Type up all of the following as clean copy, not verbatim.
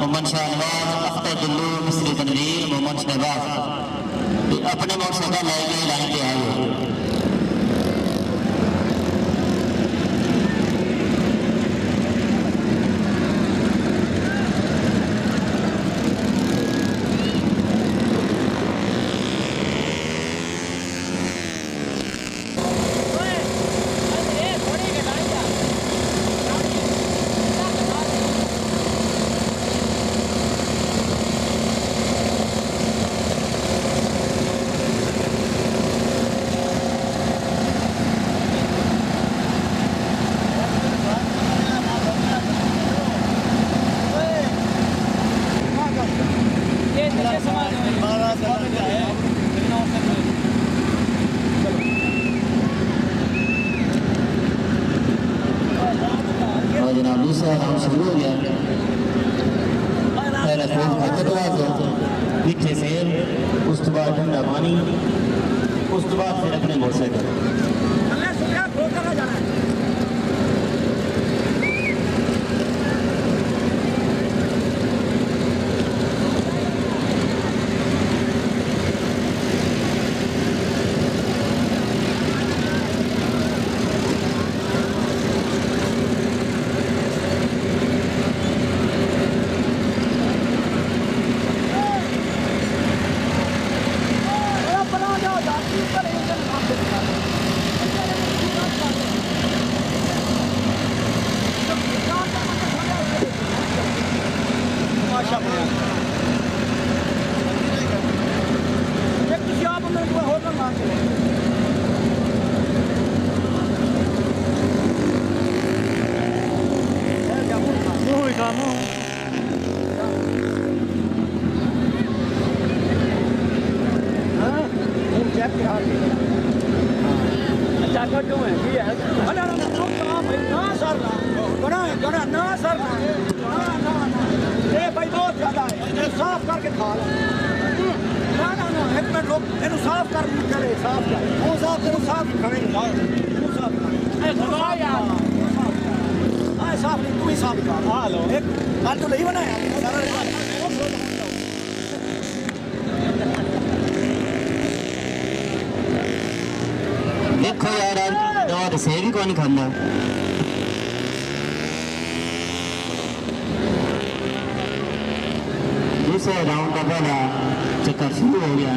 मोहम्मद शाहनवाज, अख्तर दुल्लू, मिस्री तनवीर, मोहम्मद शहबाज अपने motorcycle line पे आए हुए। जनाब दूसरा राउंड शुरू हो गया। पहला खेल खतरनाक मीठे सेब, उस तो बाद ठंडा पानी, उस तो बाद फिर अपने मोटरसाइकिल। साफ करके खा लो ना ना ना एक मिनट रुक इन्हें साफ कर करे साफ कर वो साफ करो साफ करेंगे वो साफ ए खुदा यार हां साफ नहीं तू ही साफ कर हां लो एक हाल तो नहीं बनाया सारा देखो यार और से भी कौन खाना दूसरे राउंड का पहला चक्कर शुरू हो गया।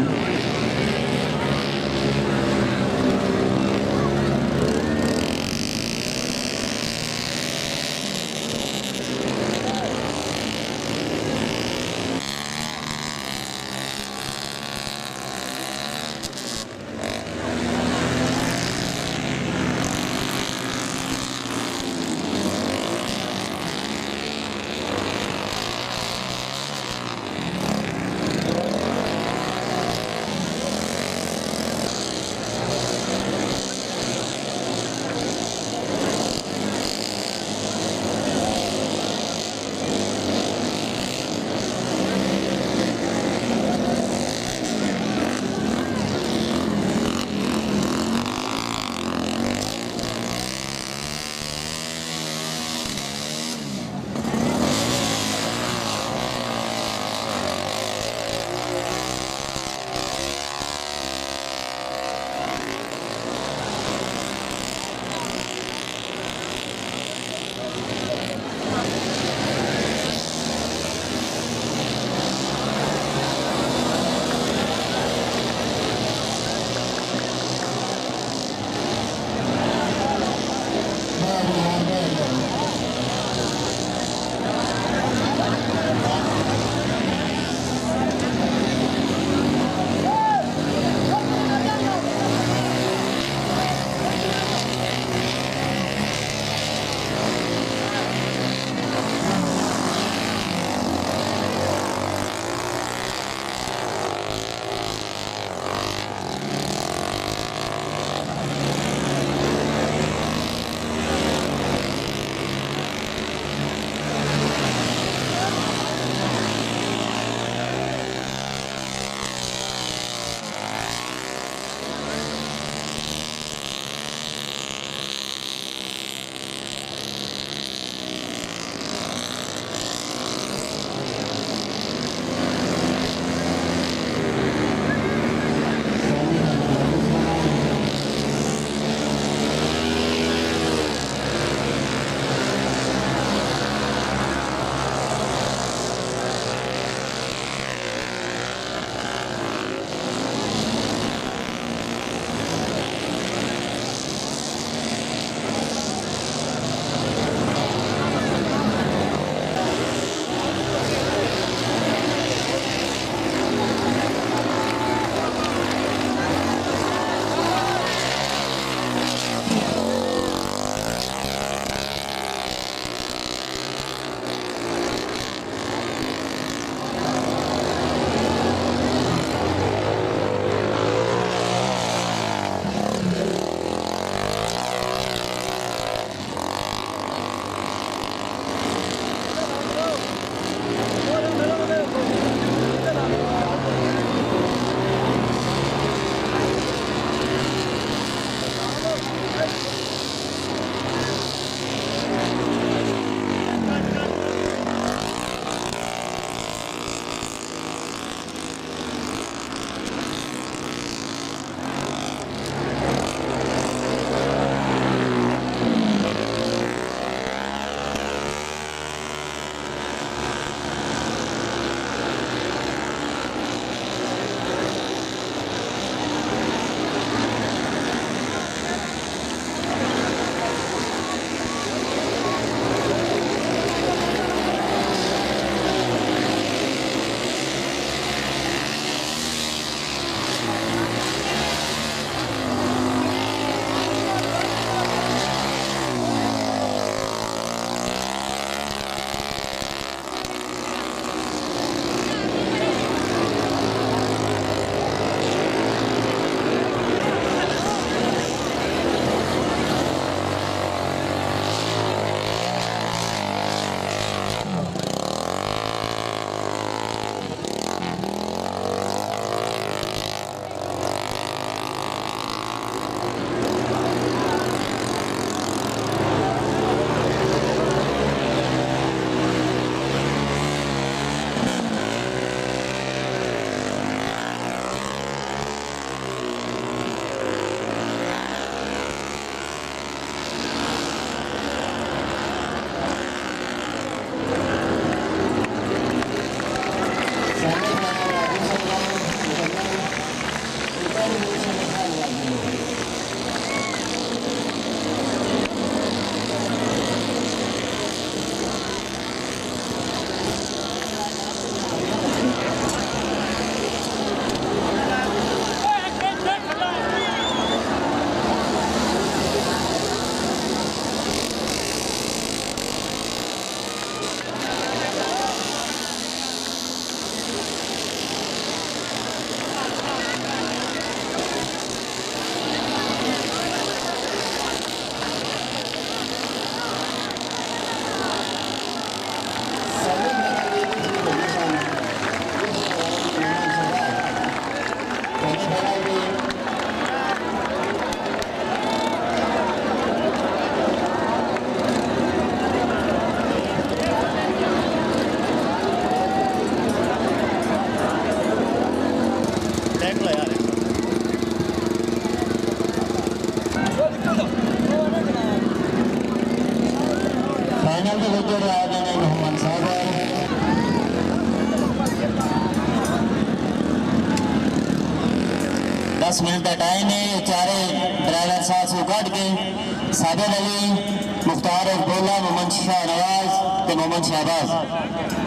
फाइनल के ਵਿੱਚ ਜਿਹੜੇ ਆ ਗਏ ਨੇ मोहम्मद साहब 10 मिनट का टाइम है चारे ड्राइवर साहब से कट के साजिद अली मुख्तार इकबाल मोहम्मद शाह नवाज ते मोहम्मद शहबाज